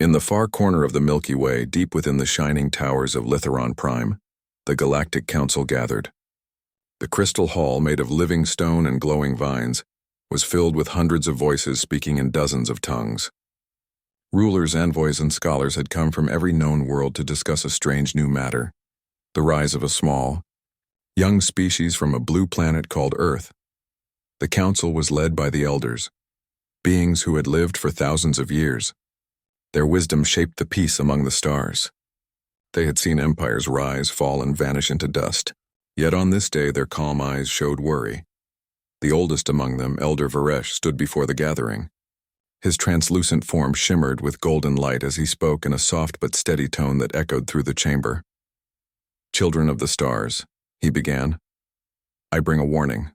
In the far corner of the Milky Way, deep within the shining towers of Litharon Prime, the Galactic Council gathered. The crystal hall, made of living stone and glowing vines, was filled with hundreds of voices speaking in dozens of tongues. Rulers, envoys, and scholars had come from every known world to discuss a strange new matter, the rise of a small, young species from a blue planet called Earth. The council was led by the elders, beings who had lived for thousands of years. Their wisdom shaped the peace among the stars. They had seen empires rise, fall, and vanish into dust. Yet on this day their calm eyes showed worry. The oldest among them, Elder Varesh, stood before the gathering. His translucent form shimmered with golden light as he spoke in a soft but steady tone that echoed through the chamber. "Children of the stars," he began, "I bring a warning.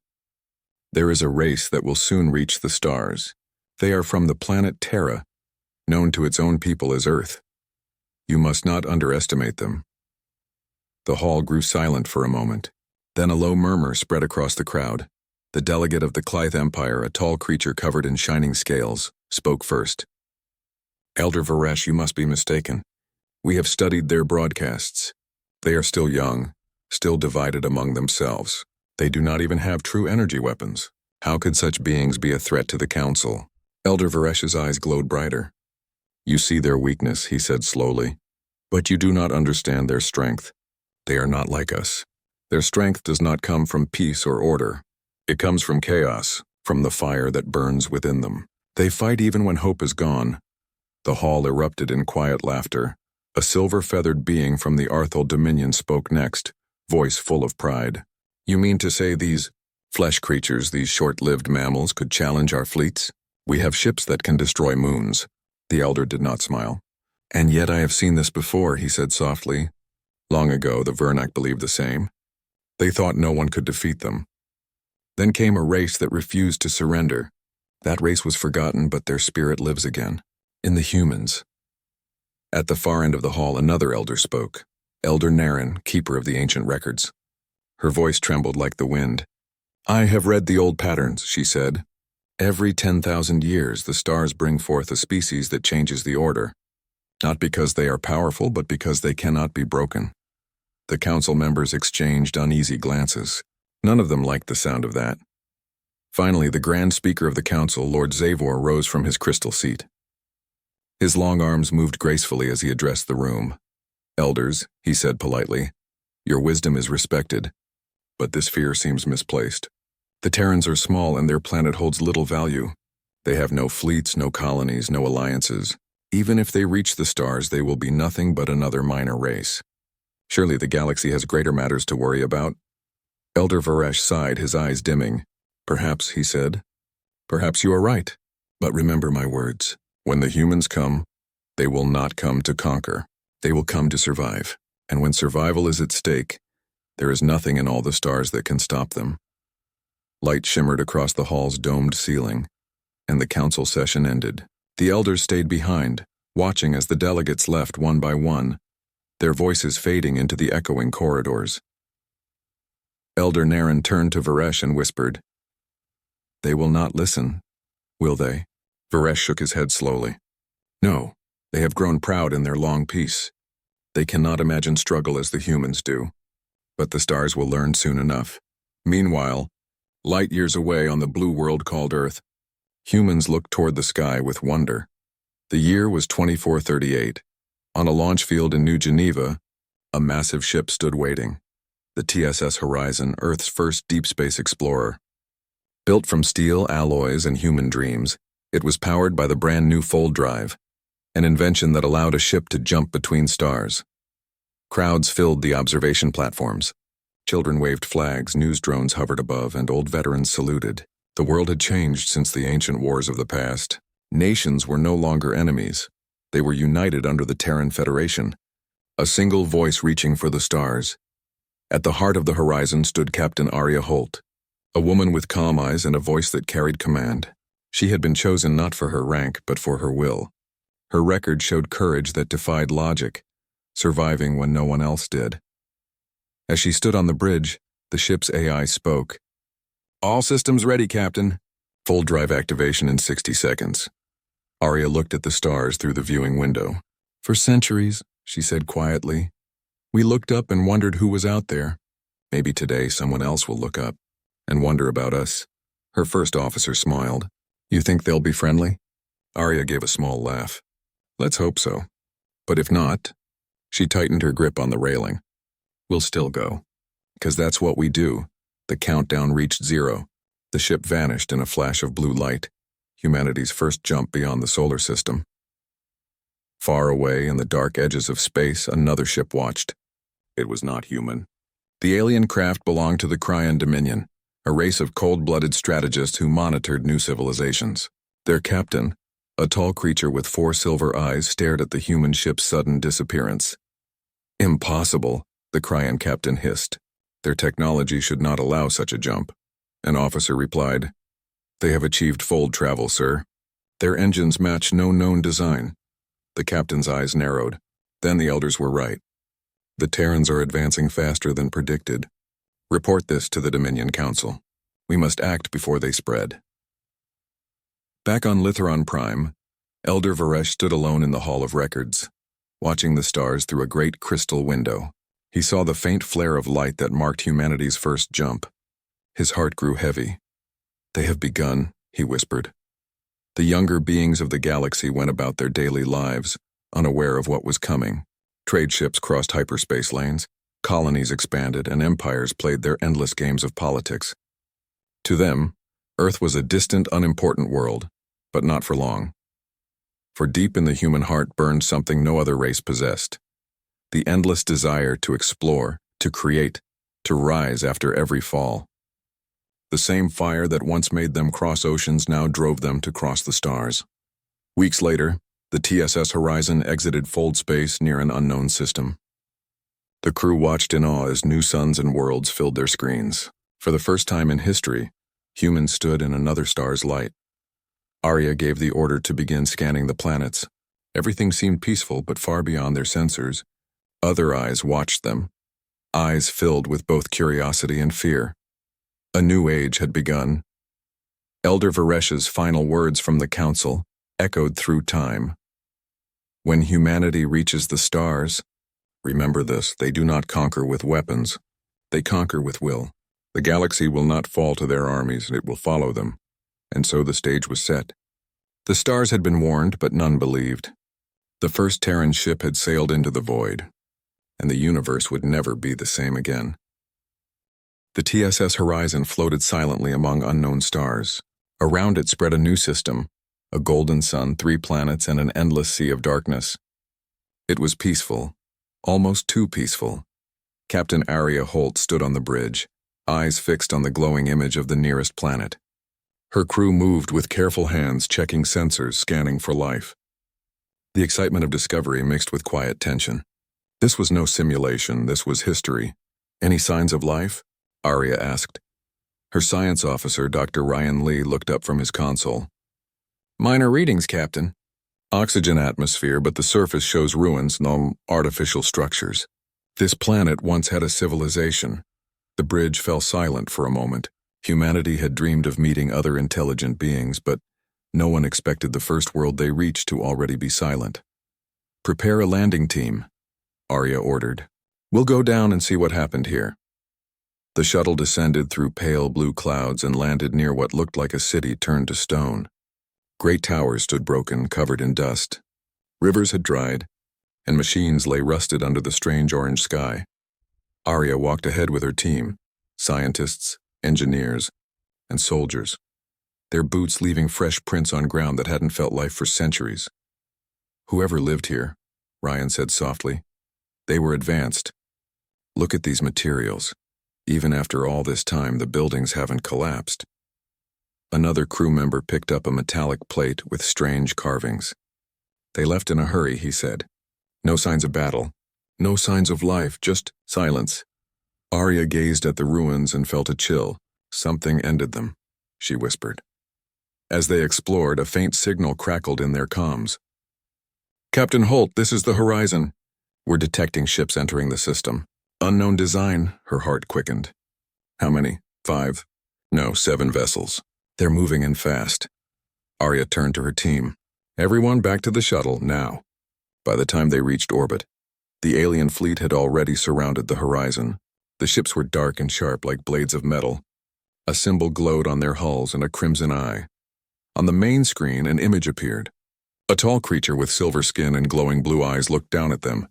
There is a race that will soon reach the stars. They are from the planet Terra, known to its own people as Earth. You must not underestimate them." The hall grew silent for a moment. Then a low murmur spread across the crowd. The delegate of the Clythe Empire, a tall creature covered in shining scales, spoke first. "Elder Varesh, you must be mistaken. We have studied their broadcasts. They are still young, still divided among themselves. They do not even have true energy weapons. How could such beings be a threat to the Council?" Elder Varesh's eyes glowed brighter. "You see their weakness," he said slowly, "but you do not understand their strength. They are not like us. Their strength does not come from peace or order. It comes from chaos, from the fire that burns within them. They fight even when hope is gone." The hall erupted in quiet laughter. A silver-feathered being from the Arthal Dominion spoke next, voice full of pride. "You mean to say these flesh creatures, these short-lived mammals, could challenge our fleets? We have ships that can destroy moons." The elder did not smile. "And yet I have seen this before," he said softly. "Long ago, the Vernac believed the same. They thought no one could defeat them. Then came a race that refused to surrender. That race was forgotten, but their spirit lives again. In the humans." At the far end of the hall, another elder spoke. Elder Naren, keeper of the ancient records. Her voice trembled like the wind. "I have read the old patterns," she said. "Every 10,000 years, the stars bring forth a species that changes the order. Not because they are powerful, but because they cannot be broken." The council members exchanged uneasy glances. None of them liked the sound of that. Finally, the Grand Speaker of the Council, Lord Zavor, rose from his crystal seat. His long arms moved gracefully as he addressed the room. "Elders," he said politely, "your wisdom is respected, but this fear seems misplaced. The Terrans are small and their planet holds little value. They have no fleets, no colonies, no alliances. Even if they reach the stars, they will be nothing but another minor race. Surely the galaxy has greater matters to worry about." Elder Varesh sighed, his eyes dimming. "Perhaps," he said. "Perhaps you are right. But remember my words. When the humans come, they will not come to conquer. They will come to survive. And when survival is at stake, there is nothing in all the stars that can stop them." Light shimmered across the hall's domed ceiling, and the council session ended. The elders stayed behind, watching as the delegates left one by one, their voices fading into the echoing corridors. Elder Naren turned to Varesh and whispered, "They will not listen, will they?" Varesh shook his head slowly. "No, they have grown proud in their long peace. They cannot imagine struggle as the humans do. But the stars will learn soon enough. Meanwhile, light years away on the blue world called Earth, humans looked toward the sky with wonder. The year was 2438. On a launch field in New Geneva, a massive ship stood waiting. The TSS Horizon, Earth's first deep space explorer. Built from steel, alloys, and human dreams, it was powered by the brand new fold drive, an invention that allowed a ship to jump between stars. Crowds filled the observation platforms. Children waved flags, news drones hovered above, and old veterans saluted. The world had changed since the ancient wars of the past. Nations were no longer enemies. They were united under the Terran Federation, a single voice reaching for the stars. At the heart of the horizon stood Captain Arya Holt, a woman with calm eyes and a voice that carried command. She had been chosen not for her rank, but for her will. Her record showed courage that defied logic, surviving when no one else did. As she stood on the bridge, the ship's AI spoke. "All systems ready, Captain. Full drive activation in 60 seconds. Arya looked at the stars through the viewing window. For centuries, she said quietly, we looked up and wondered who was out there. Maybe today someone else will look up and wonder about us. Her first officer smiled. You think they'll be friendly? Arya gave a small laugh. Let's hope so. But if not, she tightened her grip on the railing. We'll still go. 'Cause that's what we do. The countdown reached 0. The ship vanished in a flash of blue light, humanity's first jump beyond the solar system. Far away in the dark edges of space, another ship watched. It was not human. The alien craft belonged to the Cryon Dominion, a race of cold-blooded strategists who monitored new civilizations. Their captain, a tall creature with 4 silver eyes, stared at the human ship's sudden disappearance. Impossible, the Cryon captain hissed. Their technology should not allow such a jump. An officer replied, They have achieved fold travel, sir. Their engines match no known design. The captain's eyes narrowed. Then the elders were right. The Terrans are advancing faster than predicted. Report this to the Dominion Council. We must act before they spread. Back on Litheron Prime, Elder Varesh stood alone in the Hall of Records, watching the stars through a great crystal window. He saw the faint flare of light that marked humanity's first jump. His heart grew heavy. They have begun, he whispered. The younger beings of the galaxy went about their daily lives, unaware of what was coming. Trade ships crossed hyperspace lanes, colonies expanded, and empires played their endless games of politics. To them, Earth was a distant, unimportant world, but not for long. For deep in the human heart burned something no other race possessed: the endless desire to explore, to create, to rise after every fall. The same fire that once made them cross oceans now drove them to cross the stars. Weeks later, the TSS Horizon exited fold space near an unknown system. The crew watched in awe as new suns and worlds filled their screens. For the first time in history, humans stood in another star's light. Arya gave the order to begin scanning the planets. Everything seemed peaceful, but far beyond their sensors, other eyes watched them, eyes filled with both curiosity and fear. A new age had begun. Elder Varesh's final words from the council echoed through time. When humanity reaches the stars, remember this, they do not conquer with weapons. They conquer with will. The galaxy will not fall to their armies, it will follow them. And so the stage was set. The stars had been warned, but none believed. The first Terran ship had sailed into the void, and the universe would never be the same again. The TSS Horizon floated silently among unknown stars. Around it spread a new system, a golden sun, 3 planets, and an endless sea of darkness. It was peaceful, almost too peaceful. Captain Arya Holt stood on the bridge, eyes fixed on the glowing image of the nearest planet. Her crew moved with careful hands, checking sensors, scanning for life. The excitement of discovery mixed with quiet tension. This was no simulation, this was history. Any signs of life? Arya asked. Her science officer, Dr. Ryan Lee, looked up from his console. Minor readings, Captain. Oxygen atmosphere, but the surface shows ruins, no artificial structures. This planet once had a civilization. The bridge fell silent for a moment. Humanity had dreamed of meeting other intelligent beings, but no one expected the first world they reached to already be silent. Prepare a landing team, Arya ordered. We'll go down and see what happened here. The shuttle descended through pale blue clouds and landed near what looked like a city turned to stone. Great towers stood broken, covered in dust. Rivers had dried, and machines lay rusted under the strange orange sky. Arya walked ahead with her team, scientists, engineers, and soldiers, their boots leaving fresh prints on ground that hadn't felt life for centuries. Whoever lived here, Ryan said softly, they were advanced. Look at these materials. Even after all this time, the buildings haven't collapsed. Another crew member picked up a metallic plate with strange carvings. They left in a hurry, he said. No signs of battle. No signs of life, just silence. Arya gazed at the ruins and felt a chill. Something ended them, she whispered. As they explored, a faint signal crackled in their comms. Captain Holt, this is the Horizon. We're detecting ships entering the system. Unknown design, her heart quickened. How many? 5? No, 7 vessels. They're moving in fast. Arya turned to her team. Everyone back to the shuttle, now. By the time they reached orbit, the alien fleet had already surrounded the horizon. The ships were dark and sharp like blades of metal. A symbol glowed on their hulls and a crimson eye. On the main screen, an image appeared. A tall creature with silver skin and glowing blue eyes looked down at them.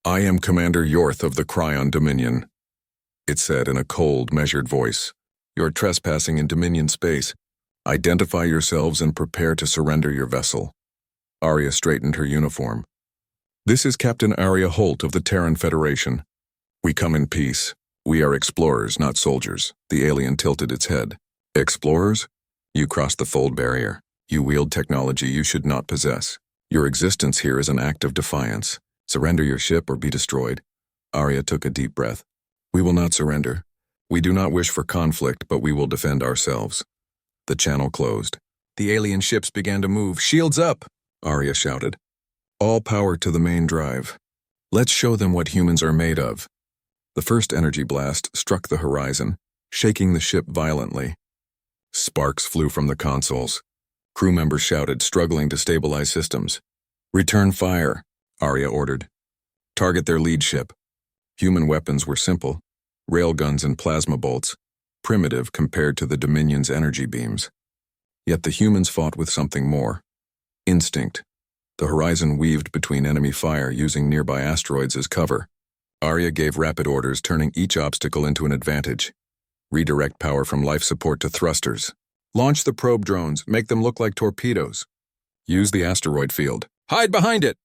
"I am Commander Yorth of the Cryon Dominion," it said in a cold, measured voice. "You're trespassing in Dominion space. Identify yourselves and prepare to surrender your vessel." Arya straightened her uniform. "This is Captain Arya Holt of the Terran Federation. We come in peace. We are explorers, not soldiers." The alien tilted its head. "Explorers? You crossed the fold barrier. You wield technology you should not possess. Your existence here is an act of defiance. Surrender your ship or be destroyed." Arya took a deep breath. "We will not surrender. We do not wish for conflict, but we will defend ourselves." The channel closed. The alien ships began to move. "Shields up!" Arya shouted. "All power to the main drive. Let's show them what humans are made of." The first energy blast struck the horizon, shaking the ship violently. Sparks flew from the consoles. Crew members shouted, struggling to stabilize systems. "Return fire," Arya ordered. "Target their lead ship." Human weapons were simple, railguns and plasma bolts, primitive compared to the Dominion's energy beams. Yet the humans fought with something more. Instinct. The horizon weaved between enemy fire, using nearby asteroids as cover. Arya gave rapid orders, turning each obstacle into an advantage. Redirect power from life support to thrusters. Launch the probe drones, make them look like torpedoes. Use the asteroid field. Hide behind it!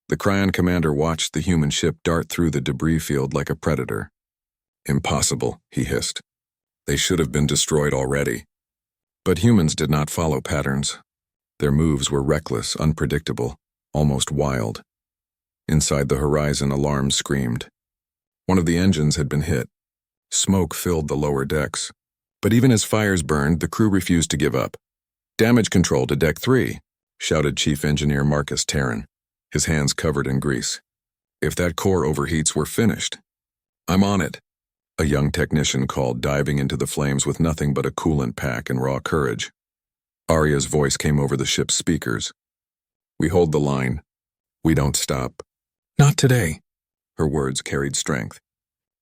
The Cryon commander watched the human ship dart through the debris field like a predator. "Impossible," he hissed. "They should have been destroyed already." But humans did not follow patterns. Their moves were reckless, unpredictable, almost wild. Inside the horizon, alarms screamed. One of the engines had been hit. Smoke filled the lower decks. But even as fires burned, the crew refused to give up. "Damage control to Deck 3, shouted Chief Engineer Marcus Terran, his hands covered in grease. "If that core overheats, we're finished." "I'm on it," a young technician called, diving into the flames with nothing but a coolant pack and raw courage. Arya's voice came over the ship's speakers. "We hold the line. We don't stop." "Not today." Her words carried strength.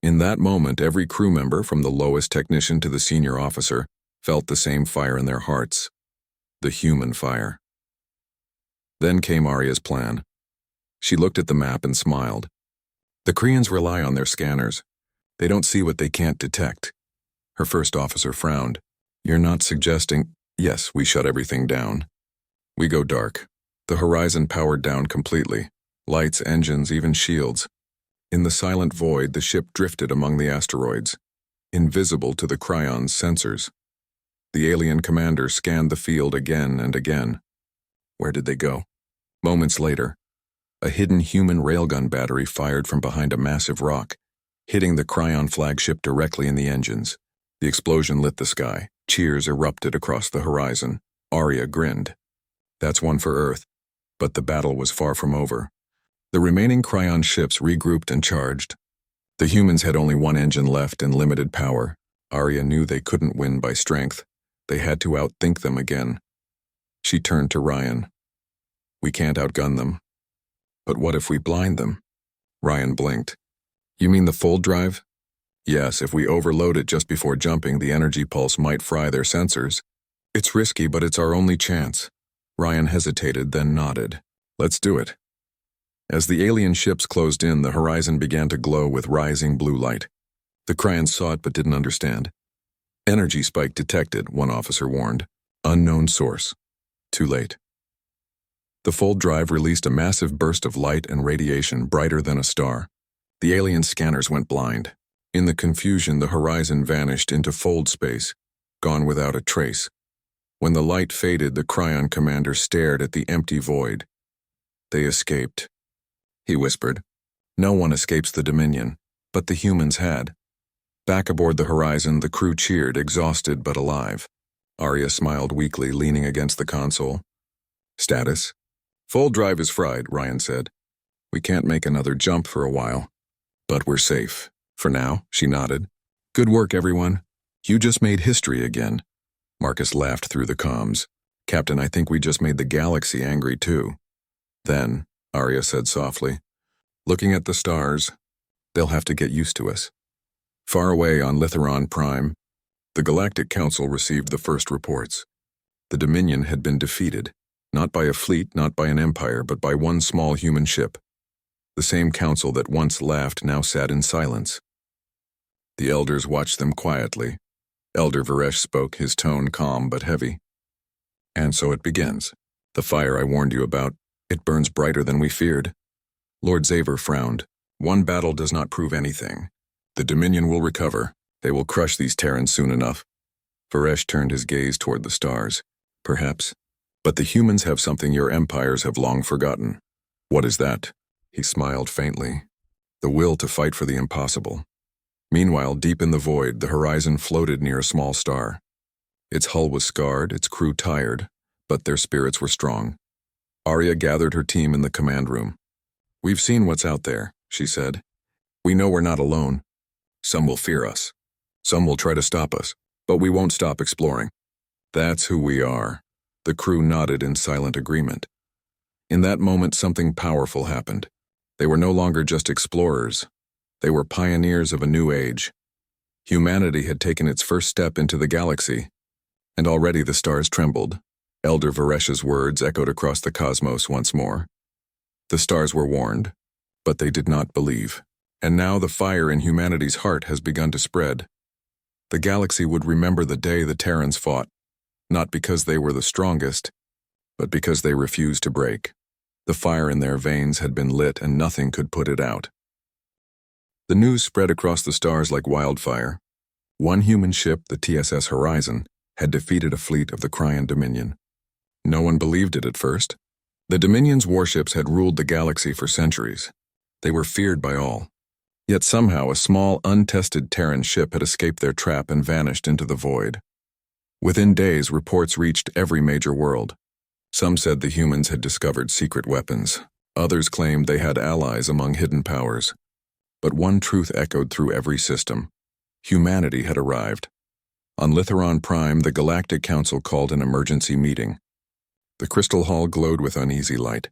In that moment, every crew member, from the lowest technician to the senior officer, felt the same fire in their hearts. The human fire. Then came Arya's plan. She looked at the map and smiled. The Kryans rely on their scanners. They don't see what they can't detect. Her first officer frowned. "You're not suggesting—" "Yes, we shut everything down. We go dark. The horizon powered down completely. Lights, engines, even shields. In the silent void, the ship drifted among the asteroids, invisible to the Cryon's sensors. The alien commander scanned the field again and again. Where did they go? Moments later, a hidden human railgun battery fired from behind a massive rock, hitting the Cryon flagship directly in the engines. The explosion lit the sky. Cheers erupted across the horizon. Arya grinned. "That's one for Earth." But the battle was far from over. The remaining Cryon ships regrouped and charged. The humans had only one engine left and limited power. Arya knew they couldn't win by strength. They had to outthink them again. She turned to Ryan. "We can't outgun them. But what if we blind them?" Ryan blinked. "You mean the fold drive?" "Yes, if we overload it just before jumping, the energy pulse might fry their sensors. It's risky, but it's our only chance." Ryan hesitated, then nodded. "Let's do it." As the alien ships closed in, the horizon began to glow with rising blue light. The Cryans saw it but didn't understand. "Energy spike detected," one officer warned. "Unknown source." Too late. The fold drive released a massive burst of light and radiation brighter than a star. The alien scanners went blind. In the confusion, the horizon vanished into fold space, gone without a trace. When the light faded, the Cryon commander stared at the empty void. "They escaped," he whispered. "No one escapes the Dominion, but the humans had." Back aboard the horizon, the crew cheered, exhausted but alive. Arya smiled weakly, leaning against the console. "Status?" "Fold drive is fried," Ryan said. "We can't make another jump for a while. But we're safe. For now," she nodded. "Good work, everyone. You just made history again." Marcus laughed through the comms. Captain, I think we just made the galaxy angry too. Then, Arya said softly, looking at the stars, they'll have to get used to us. Far away on GalacticPrime, the Galactic Council received the first reports. The Dominion had been defeated, not by a fleet, not by an empire, but by one small human ship. The same council that once laughed now sat in silence. The elders watched them quietly. Elder Varesh spoke, his tone calm but heavy. And so it begins. The fire I warned you about, it burns brighter than we feared. Lord Xaver frowned. One battle does not prove anything. The Dominion will recover. They will crush these Terrans soon enough. Varesh turned his gaze toward the stars. Perhaps. But the humans have something your empires have long forgotten. What is that? He smiled faintly. The will to fight for the impossible. Meanwhile, deep in the void, the horizon floated near a small star. Its hull was scarred, its crew tired, but their spirits were strong. Arya gathered her team in the command room. We've seen what's out there, she said. We know we're not alone. Some will fear us. Some will try to stop us, but we won't stop exploring. That's who we are. The crew nodded in silent agreement. In that moment, something powerful happened. They were no longer just explorers. They were pioneers of a new age. Humanity had taken its first step into the galaxy, and already the stars trembled. Elder Varesh's words echoed across the cosmos once more. The stars were warned, but they did not believe. And now the fire in humanity's heart has begun to spread. The galaxy would remember the day the Terrans fought, not because they were the strongest, but because they refused to break. The fire in their veins had been lit and nothing could put it out. The news spread across the stars like wildfire. One human ship, the TSS Horizon, had defeated a fleet of the Cryon Dominion. No one believed it at first. The Dominion's warships had ruled the galaxy for centuries. They were feared by all. Yet somehow a small, untested Terran ship had escaped their trap and vanished into the void. Within days, reports reached every major world. Some said the humans had discovered secret weapons. Others claimed they had allies among hidden powers. But one truth echoed through every system. Humanity had arrived. On GalacticPrime, the Galactic Council called an emergency meeting. The crystal hall glowed with uneasy light.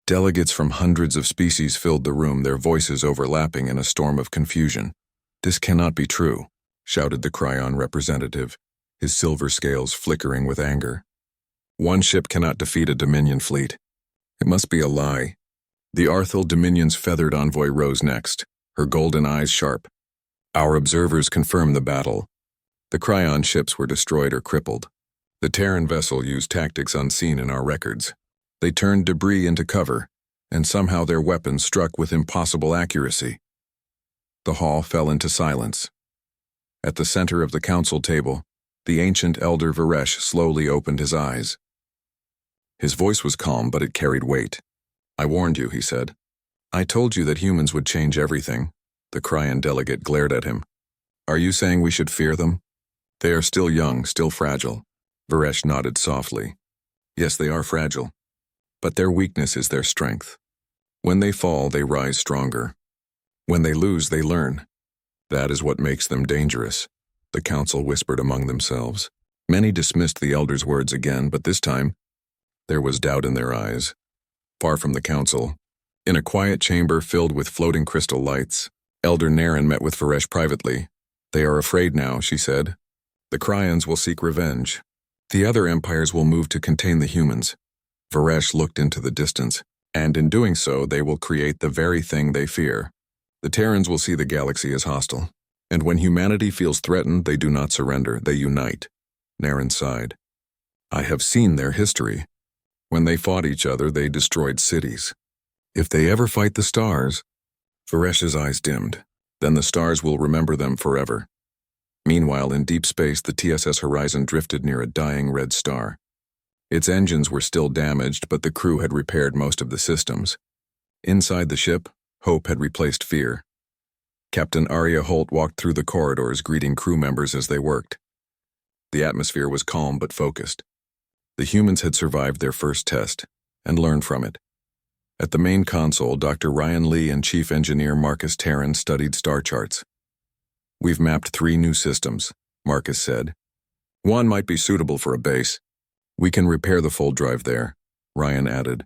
Delegates from hundreds of species filled the room, their voices overlapping in a storm of confusion. "This cannot be true," shouted the Cryon representative, his silver scales flickering with anger. "One ship cannot defeat a Dominion fleet. It must be a lie." The Arthal Dominion's feathered envoy rose next, her golden eyes sharp. "Our observers confirm the battle. The Cryon ships were destroyed or crippled. The Terran vessel used tactics unseen in our records. They turned debris into cover, and somehow their weapons struck with impossible accuracy." The hall fell into silence. At the center of the council table, the ancient Elder Varesh slowly opened his eyes. His voice was calm, but it carried weight. "I warned you," he said. "I told you that humans would change everything." The Cryon delegate glared at him. "Are you saying we should fear them?" "They are still young, still fragile." Varesh nodded softly. "Yes, they are fragile. But their weakness is their strength. When they fall, they rise stronger. When they lose, they learn. That is what makes them dangerous," the council whispered among themselves. Many dismissed the elder's words again, but this time, there was doubt in their eyes. Far from the council, in a quiet chamber filled with floating crystal lights, Elder Naren met with Varesh privately. "They are afraid now," she said. "The Cryons will seek revenge. The other empires will move to contain the humans." Varesh looked into the distance, and in doing so, they will create the very thing they fear. The Terrans will see the galaxy as hostile, and when humanity feels threatened, they do not surrender, they unite. Naren sighed. "I have seen their history. When they fought each other, they destroyed cities. If they ever fight the stars..." Varesh's eyes dimmed. "Then the stars will remember them forever." Meanwhile, in deep space, the TSS Horizon drifted near a dying red star. Its engines were still damaged, but the crew had repaired most of the systems. Inside the ship, hope had replaced fear. Captain Arya Holt walked through the corridors, greeting crew members as they worked. The atmosphere was calm but focused. The humans had survived their first test, and learned from it. At the main console, Dr. Ryan Lee and Chief Engineer Marcus Terran studied star charts. "We've mapped 3 new systems," Marcus said. "One might be suitable for a base. We can repair the fold drive there, Ryan added.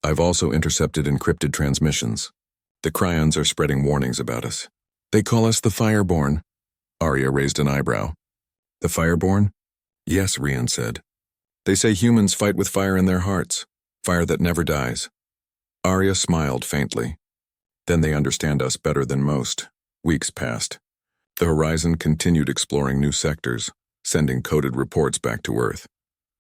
I've also intercepted encrypted transmissions. The Cryons are spreading warnings about us. They call us the Fireborn. Arya raised an eyebrow. The Fireborn? Yes, Ryan said. They say humans fight with fire in their hearts, fire that never dies. Arya smiled faintly. Then they understand us better than most. Weeks passed. The Horizon continued exploring new sectors, sending coded reports back to Earth.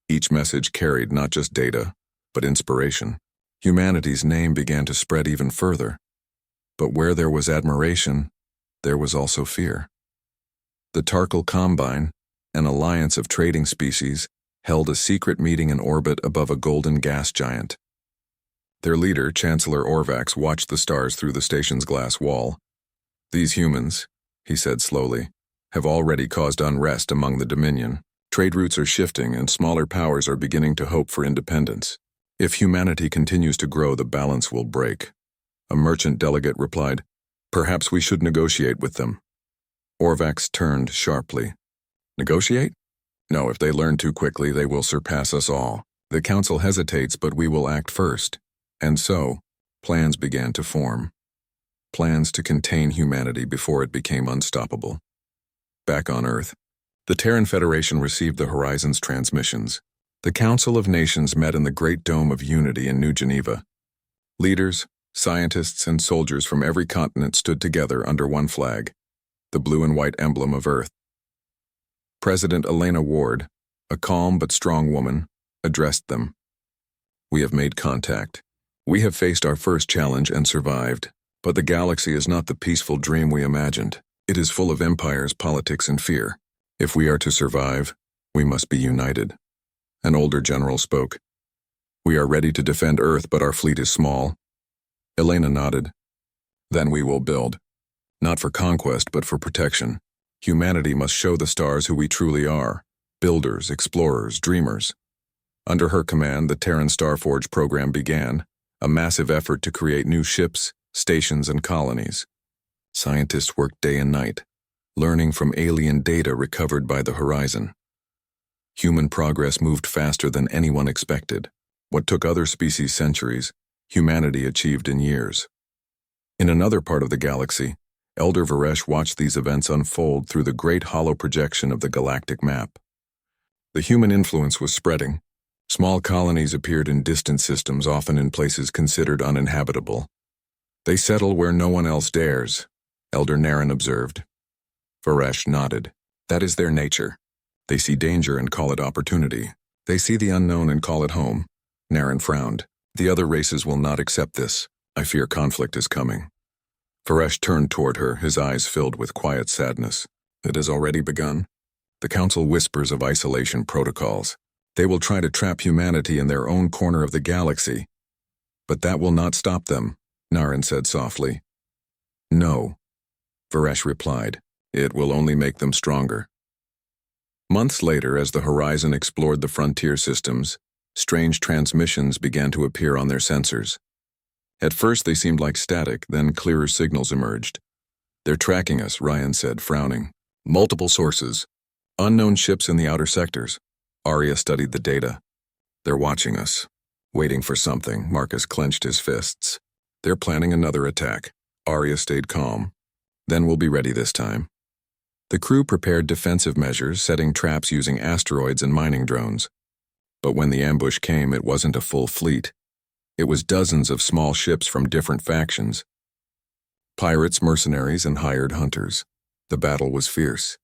Each message carried not just data, but inspiration. Humanity's name began to spread even further. But where there was admiration, there was also fear. The Tarkal Combine, an alliance of trading species, held a secret meeting in orbit above a golden gas giant. Their leader, Chancellor Orvax, watched the stars through the station's glass wall. These humans, he said slowly, have already caused unrest among the Dominion. Trade routes are shifting and smaller powers are beginning to hope for independence. If humanity continues to grow, the balance will break. A merchant delegate replied, Perhaps we should negotiate with them. Orvax turned sharply. Negotiate? No, if they learn too quickly, they will surpass us all. The Council hesitates, but we will act first. And so, plans began to form. Plans to contain humanity before it became unstoppable. Back on Earth, the Terran Federation received the Horizon's transmissions. The Council of Nations met in the Great Dome of Unity in New Geneva. Leaders, scientists, and soldiers from every continent stood together under one flag, the blue and white emblem of Earth. President Elena Ward, a calm but strong woman, addressed them. We have made contact. We have faced our first challenge and survived, but the galaxy is not the peaceful dream we imagined. It is full of empires, politics, and fear. If we are to survive, we must be united. An older general spoke. We are ready to defend Earth, but our fleet is small. Elena nodded. Then we will build. Not for conquest, but for protection. Humanity must show the stars who we truly are. Builders, explorers, dreamers. Under her command, the Terran Starforge program began, a massive effort to create new ships, stations, and colonies. Scientists worked day and night, learning from alien data recovered by the Horizon. Human progress moved faster than anyone expected. What took other species centuries, humanity achieved in years. In another part of the galaxy, Elder Varesh watched these events unfold through the great hollow projection of the galactic map. The human influence was spreading. Small colonies appeared in distant systems, often in places considered uninhabitable. They settle where no one else dares, Elder Naren observed. Varesh nodded. That is their nature. They see danger and call it opportunity. They see the unknown and call it home. Naren frowned. The other races will not accept this. I fear conflict is coming. Varesh turned toward her, his eyes filled with quiet sadness. It has already begun. The Council whispers of isolation protocols. They will try to trap humanity in their own corner of the galaxy. But that will not stop them, Naren said softly. No, Varesh replied. It will only make them stronger. Months later, as the Horizon explored the frontier systems, strange transmissions began to appear on their sensors. At first they seemed like static, then clearer signals emerged. They're tracking us, Ryan said, frowning. Multiple sources. Unknown ships in the outer sectors. Arya studied the data. They're watching us. Waiting for something, Marcus clenched his fists. They're planning another attack. Arya stayed calm. Then we'll be ready this time. The crew prepared defensive measures, setting traps using asteroids and mining drones. But when the ambush came, it wasn't a full fleet. It was dozens of small ships from different factions. Pirates, mercenaries, and hired hunters. The battle was fierce.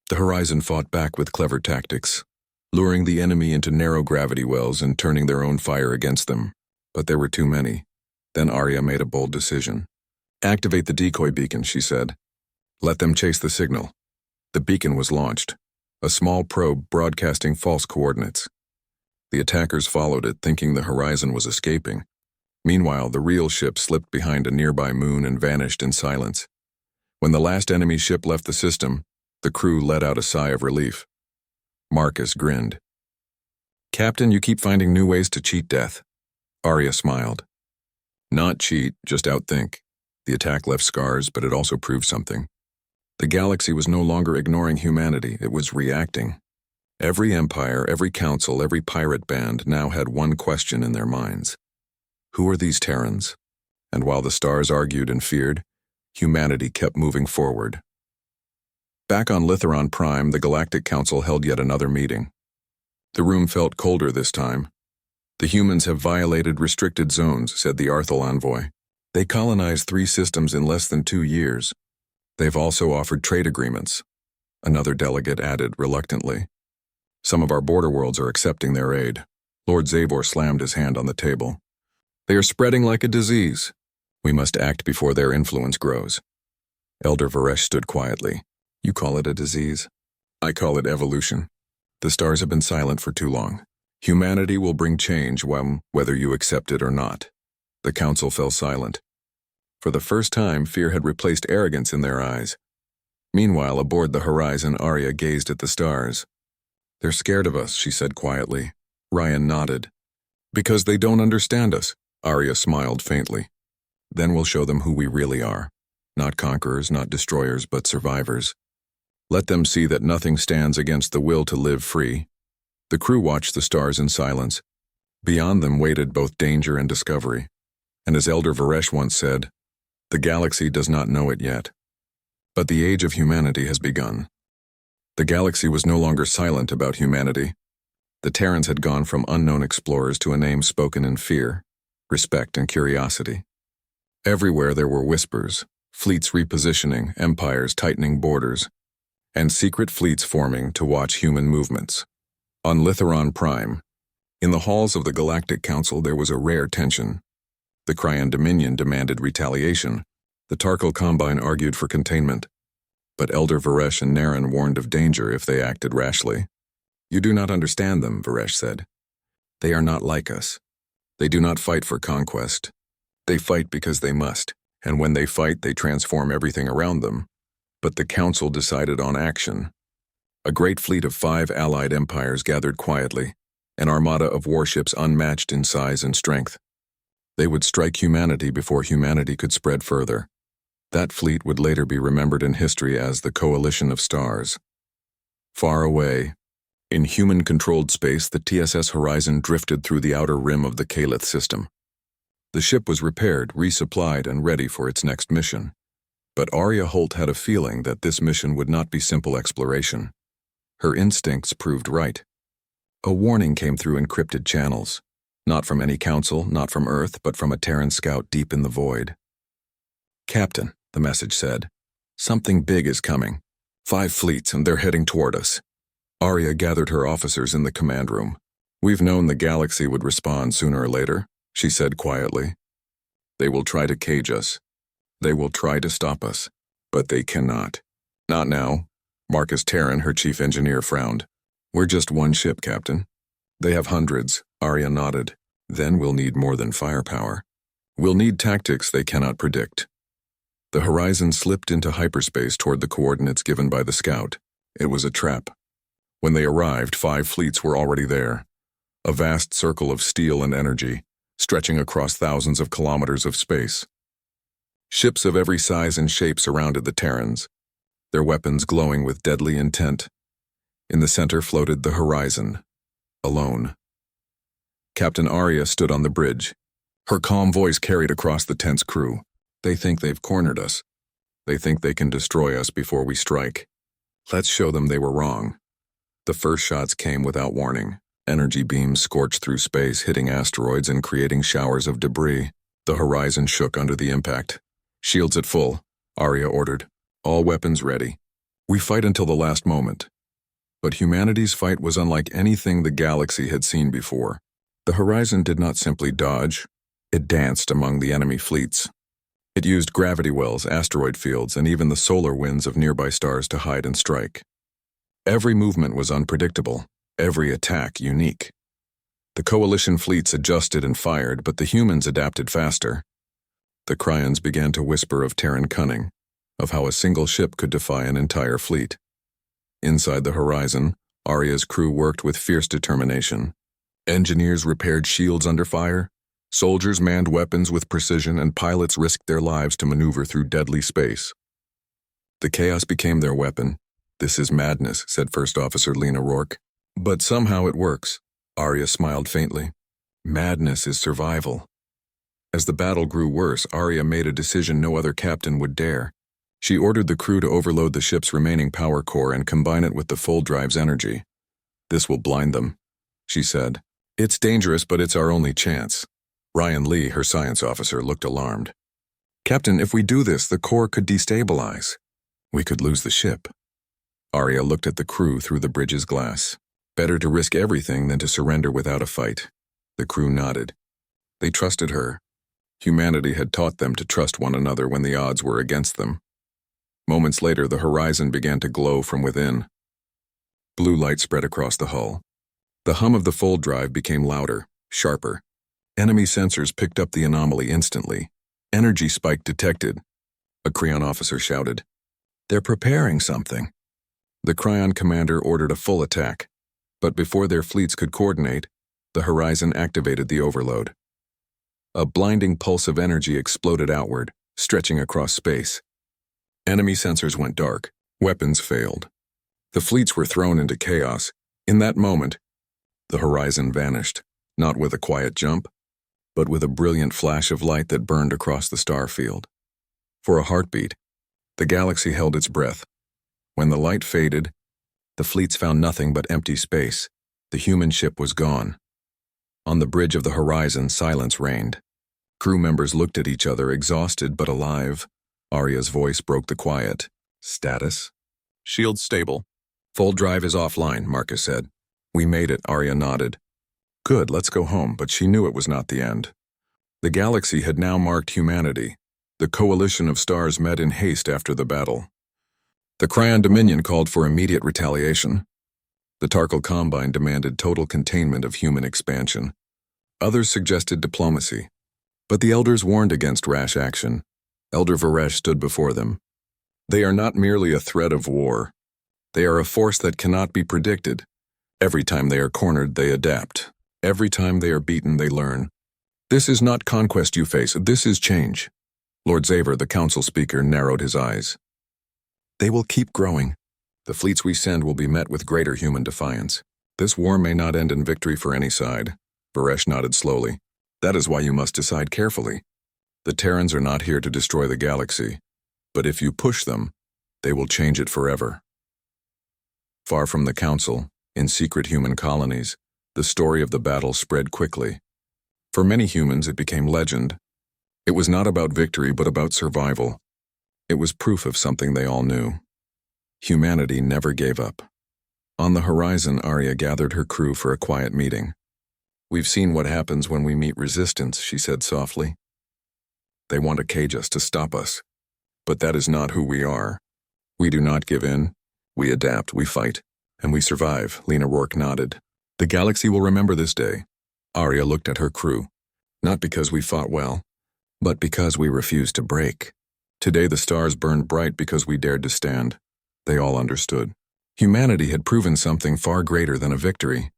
The Horizon fought back with clever tactics, luring the enemy into narrow gravity wells and turning their own fire against them. But there were too many. Then Arya made a bold decision. Activate the decoy beacon, she said. Let them chase the signal. The beacon was launched, a small probe broadcasting false coordinates. The attackers followed it, thinking the Horizon was escaping. Meanwhile, the real ship slipped behind a nearby moon and vanished in silence. When the last enemy ship left the system, the crew let out a sigh of relief. Marcus grinned. Captain, you keep finding new ways to cheat death. Arya smiled. Not cheat, just outthink. The attack left scars, but it also proved something. The galaxy was no longer ignoring humanity, it was reacting. Every empire, every council, every pirate band now had one question in their minds. Who are these Terrans? And while the stars argued and feared, humanity kept moving forward. Back on Litheron Prime, the Galactic Council held yet another meeting. The room felt colder this time. The humans have violated restricted zones, said the Arthal envoy. They colonized 3 systems in less than 2 years. They've also offered trade agreements. Another delegate added reluctantly. Some of our border worlds are accepting their aid. Lord Zavor slammed his hand on the table. They are spreading like a disease. We must act before their influence grows. Elder Varesh stood quietly. You call it a disease? I call it evolution. The stars have been silent for too long. Humanity will bring change, whether you accept it or not. The council fell silent. For the first time, fear had replaced arrogance in their eyes. Meanwhile, aboard the horizon, Arya gazed at the stars. They're scared of us, she said quietly. Ryan nodded. Because they don't understand us, Arya smiled faintly. Then we'll show them who we really are. Not conquerors, not destroyers, but survivors. Let them see that nothing stands against the will to live free. The crew watched the stars in silence. Beyond them waited both danger and discovery. And as Elder Varesh once said, the galaxy does not know it yet. But the age of humanity has begun. The galaxy was no longer silent about humanity. The Terrans had gone from unknown explorers to a name spoken in fear, respect, and curiosity. Everywhere there were whispers, fleets repositioning, empires tightening borders, and secret fleets forming to watch human movements. On Litheron Prime, in the halls of the Galactic Council, there was a rare tension. The Cryan Dominion demanded retaliation. The Tarkal Combine argued for containment. But Elder Varesh and Naren warned of danger if they acted rashly. You do not understand them, Varesh said. They are not like us. They do not fight for conquest. They fight because they must, and when they fight, they transform everything around them. But the Council decided on action. A great fleet of 5 allied empires gathered quietly, an armada of warships unmatched in size and strength. They would strike humanity before humanity could spread further. That fleet would later be remembered in history as the Coalition of Stars. Far away, in human-controlled space, the TSS Horizon drifted through the outer rim of the Kalith system. The ship was repaired, resupplied, and ready for its next mission. But Arya Holt had a feeling that this mission would not be simple exploration. Her instincts proved right. A warning came through encrypted channels. Not from any council, not from Earth, but from a Terran scout deep in the void. Captain, the message said, something big is coming. 5 fleets, and they're heading toward us. Arya gathered her officers in the command room. We've known the galaxy would respond sooner or later, she said quietly. They will try to cage us. They will try to stop us. But they cannot. Not now. Marcus Terran, her chief engineer, frowned. We're just one ship, Captain. They have hundreds, Arya nodded. Then we'll need more than firepower. We'll need tactics they cannot predict. The horizon slipped into hyperspace toward the coordinates given by the scout. It was a trap. When they arrived, 5 fleets were already there. A vast circle of steel and energy, stretching across thousands of kilometers of space. Ships of every size and shape surrounded the Terrans, their weapons glowing with deadly intent. In the center floated the horizon, alone. Captain Arya stood on the bridge. Her calm voice carried across the tense crew. They think they've cornered us. They think they can destroy us before we strike. Let's show them they were wrong. The first shots came without warning. Energy beams scorched through space, hitting asteroids and creating showers of debris. The horizon shook under the impact. Shields at full, Arya ordered. All weapons ready. We fight until the last moment. But humanity's fight was unlike anything the galaxy had seen before. The horizon did not simply dodge. It danced among the enemy fleets. It used gravity wells, asteroid fields, and even the solar winds of nearby stars to hide and strike. Every movement was unpredictable, every attack unique. The coalition fleets adjusted and fired, but the humans adapted faster. The Cryans began to whisper of Terran cunning, of how a single ship could defy an entire fleet. Inside the horizon, Arya's crew worked with fierce determination. Engineers repaired shields under fire, soldiers manned weapons with precision, and pilots risked their lives to maneuver through deadly space. The chaos became their weapon. This is madness, said First Officer Lena Rourke. But somehow it works. Arya smiled faintly. Madness is survival. As the battle grew worse, Arya made a decision no other captain would dare. She ordered the crew to overload the ship's remaining power core and combine it with the full drive's energy. This will blind them, she said. It's dangerous, but it's our only chance. Ryan Lee, her science officer, looked alarmed. Captain, if we do this, the core could destabilize. We could lose the ship. Arya looked at the crew through the bridge's glass. Better to risk everything than to surrender without a fight. The crew nodded. They trusted her. Humanity had taught them to trust one another when the odds were against them. Moments later, the horizon began to glow from within. Blue light spread across the hull. The hum of the fold drive became louder, sharper. Enemy sensors picked up the anomaly instantly. Energy spike detected. A Kreon officer shouted, "They're preparing something." The Kreon commander ordered a full attack, but before their fleets could coordinate, the horizon activated the overload. A blinding pulse of energy exploded outward, stretching across space. Enemy sensors went dark. Weapons failed. The fleets were thrown into chaos. In that moment, the horizon vanished, not with a quiet jump, but with a brilliant flash of light that burned across the star field. For a heartbeat, the galaxy held its breath. When the light faded, the fleets found nothing but empty space. The human ship was gone. On the bridge of the horizon, silence reigned. Crew members looked at each other, exhausted but alive. Arya's voice broke the quiet. Status? Shield stable. Full drive is offline, Marcus said. We made it, Arya nodded. Good, let's go home, but she knew it was not the end. The galaxy had now marked humanity. The coalition of stars met in haste after the battle. The Kreon Dominion called for immediate retaliation. The Tarkal Combine demanded total containment of human expansion. Others suggested diplomacy. But the Elders warned against rash action. Elder Varesh stood before them. They are not merely a threat of war. They are a force that cannot be predicted. Every time they are cornered, they adapt. Every time they are beaten, they learn. This is not conquest you face, this is change. Lord Xaver, the council speaker, narrowed his eyes. They will keep growing. The fleets we send will be met with greater human defiance. This war may not end in victory for any side. Varesh nodded slowly. That is why you must decide carefully. The Terrans are not here to destroy the galaxy, but if you push them, they will change it forever. Far from the council, in secret human colonies, the story of the battle spread quickly. For many humans, it became legend. It was not about victory, but about survival. It was proof of something they all knew. Humanity never gave up. On the horizon, Arya gathered her crew for a quiet meeting. We've seen what happens when we meet resistance, she said softly. They want to cage us, to stop us. But that is not who we are. We do not give in. We adapt, we fight, and we survive, Lena Rourke nodded. The galaxy will remember this day. Arya looked at her crew. Not because we fought well, but because we refused to break. Today the stars burned bright because we dared to stand. They all understood. Humanity had proven something far greater than a victory.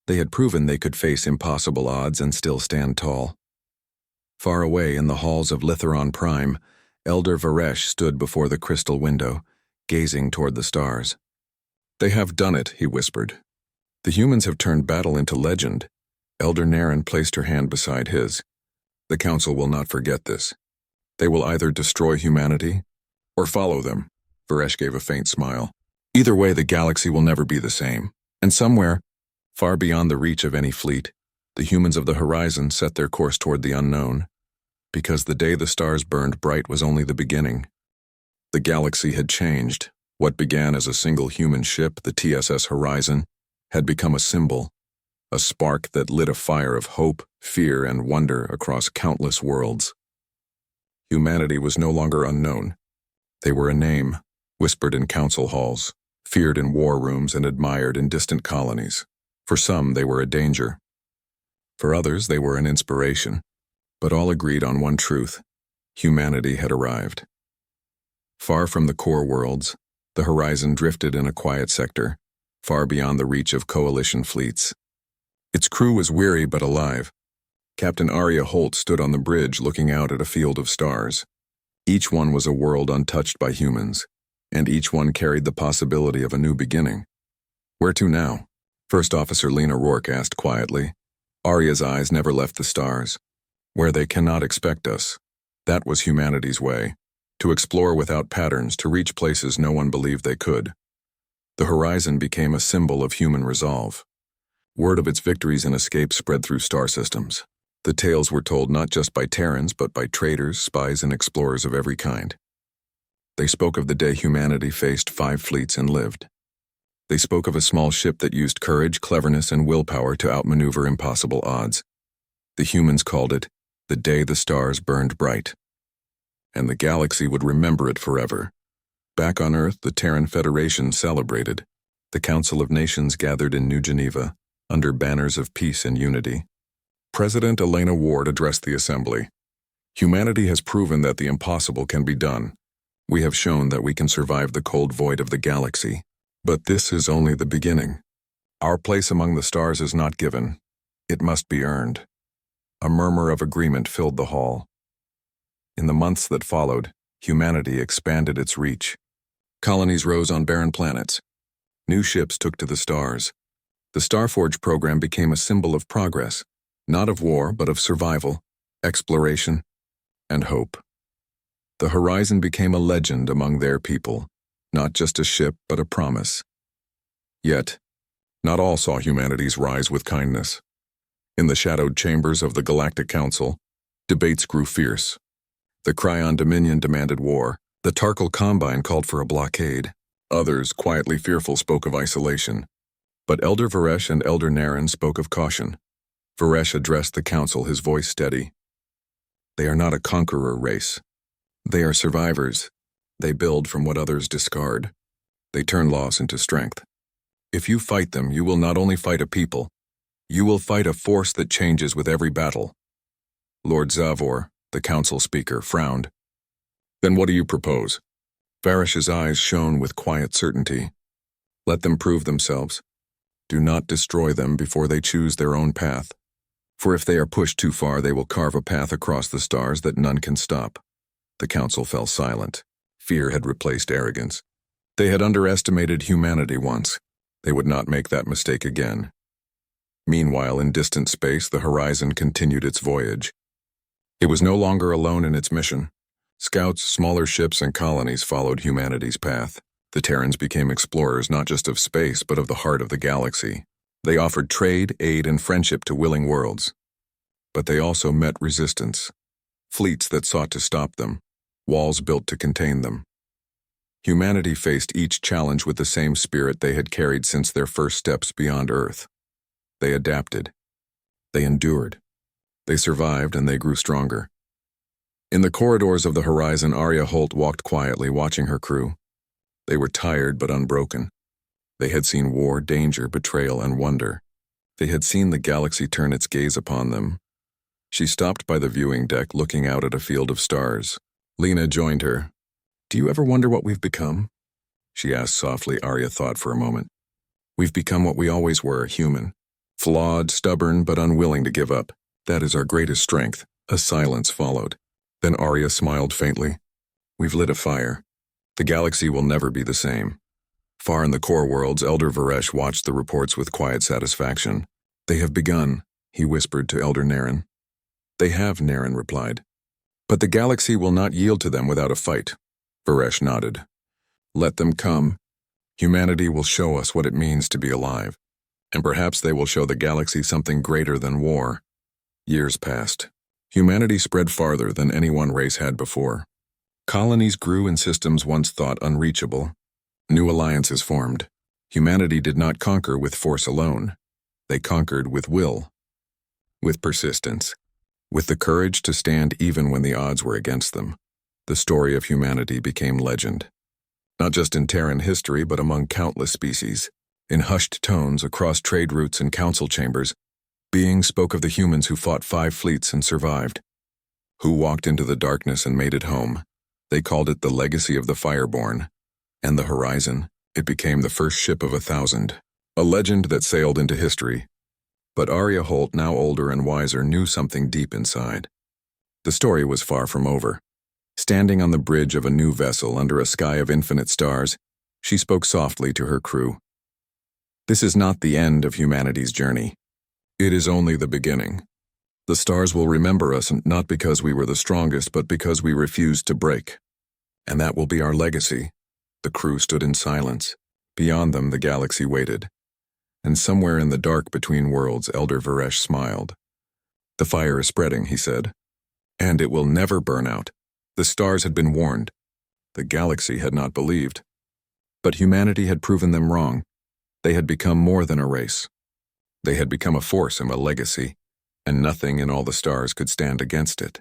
They had proven they could face impossible odds and still stand tall. Far away in the halls of Litheron Prime, Elder Varesh stood before the crystal window, gazing toward the stars. They have done it, he whispered. The humans have turned battle into legend. Elder Naren placed her hand beside his. The council will not forget this. They will either destroy humanity or follow them. Varesh gave a faint smile. Either way, the galaxy will never be the same. And somewhere, far beyond the reach of any fleet, the humans of the horizon set their course toward the unknown. Because the day the stars burned bright was only the beginning. The galaxy had changed. What began as a single human ship, the TSS Horizon, had become a symbol, a spark that lit a fire of hope, fear, and wonder across countless worlds. Humanity was no longer unknown. They were a name, whispered in council halls, feared in war rooms, and admired in distant colonies. For some, they were a danger. For others, they were an inspiration. But all agreed on one truth: humanity had arrived. Far from the core worlds, the horizon drifted in a quiet sector, far beyond the reach of coalition fleets. Its crew was weary but alive. Captain Arya Holt stood on the bridge looking out at a field of stars. Each one was a world untouched by humans, and each one carried the possibility of a new beginning. Where to now? First Officer Lena Rourke asked quietly. Arya's eyes never left the stars. Where they cannot expect us. That was humanity's way. To explore without patterns, to reach places no one believed they could. The horizon became a symbol of human resolve. Word of its victories and escapes spread through star systems. The tales were told not just by Terrans, but by traders, spies, and explorers of every kind. They spoke of the day humanity faced 5 fleets and lived. They spoke of a small ship that used courage, cleverness, and willpower to outmaneuver impossible odds. The humans called it the day the stars burned bright. And the galaxy would remember it forever. Back on Earth, the Terran Federation celebrated. The Council of Nations gathered in New Geneva, under banners of peace and unity. President Elena Ward addressed the assembly. Humanity has proven that the impossible can be done. We have shown that we can survive the cold void of the galaxy. But this is only the beginning. Our place among the stars is not given. It must be earned. A murmur of agreement filled the hall. In the months that followed, humanity expanded its reach. Colonies rose on barren planets. New ships took to the stars. The Starforge program became a symbol of progress, not of war, but of survival, exploration, and hope. The horizon became a legend among their people, not just a ship, but a promise. Yet, not all saw humanity's rise with kindness. In the shadowed chambers of the Galactic Council, debates grew fierce. The Cryon Dominion demanded war. The Tarkal Combine called for a blockade. Others, quietly fearful, spoke of isolation. But Elder Varesh and Elder Naren spoke of caution. Varesh addressed the council, his voice steady. They are not a conqueror race. They are survivors. They build from what others discard. They turn loss into strength. If you fight them, you will not only fight a people, you will fight a force that changes with every battle. Lord Zavor, the council speaker, frowned. Then what do you propose? Varesh's eyes shone with quiet certainty. Let them prove themselves. Do not destroy them before they choose their own path. For if they are pushed too far, they will carve a path across the stars that none can stop. The council fell silent. Fear had replaced arrogance. They had underestimated humanity once. They would not make that mistake again. Meanwhile, in distant space, the horizon continued its voyage. It was no longer alone in its mission. Scouts, smaller ships, and colonies followed humanity's path. The Terrans became explorers not just of space, but of the heart of the galaxy. They offered trade, aid, and friendship to willing worlds. But they also met resistance. Fleets that sought to stop them. Walls built to contain them. Humanity faced each challenge with the same spirit they had carried since their first steps beyond Earth. They adapted. They endured. They survived, and they grew stronger. In the corridors of the horizon, Arya Holt walked quietly, watching her crew. They were tired but unbroken. They had seen war, danger, betrayal, and wonder. They had seen the galaxy turn its gaze upon them. She stopped by the viewing deck, looking out at a field of stars. Lena joined her. "Do you ever wonder what we've become?" she asked softly. Arya thought for a moment. "We've become what we always were, human. Flawed, stubborn, but unwilling to give up. That is our greatest strength." A silence followed. Then Arya smiled faintly. "We've lit a fire. The galaxy will never be the same." Far in the core worlds, Elder Varesh watched the reports with quiet satisfaction. "They have begun," he whispered to Elder Naren. "They have," Naren replied. "But the galaxy will not yield to them without a fight." Varesh nodded. "Let them come. Humanity will show us what it means to be alive. And perhaps they will show the galaxy something greater than war." Years passed. Humanity spread farther than any one race had before. Colonies grew in systems once thought unreachable. New alliances formed. Humanity did not conquer with force alone. They conquered with will. With persistence. With the courage to stand even when the odds were against them. The story of humanity became legend. Not just in Terran history, but among countless species. In hushed tones across trade routes and council chambers, beings spoke of the humans who fought 5 fleets and survived. Who walked into the darkness and made it home. They called it the legacy of the Fireborn. And the horizon, it became the first ship of 1,000. A legend that sailed into history. But Arya Holt, now older and wiser, knew something deep inside. The story was far from over. Standing on the bridge of a new vessel under a sky of infinite stars, she spoke softly to her crew. This is not the end of humanity's journey. It is only the beginning. The stars will remember us not because we were the strongest, but because we refused to break. And that will be our legacy. The crew stood in silence. Beyond them, the galaxy waited. And somewhere in the dark between worlds, Elder Varesh smiled. The fire is spreading, he said. And it will never burn out. The stars had been warned. The galaxy had not believed. But humanity had proven them wrong. They had become more than a race. They had become a force and a legacy, and nothing in all the stars could stand against it.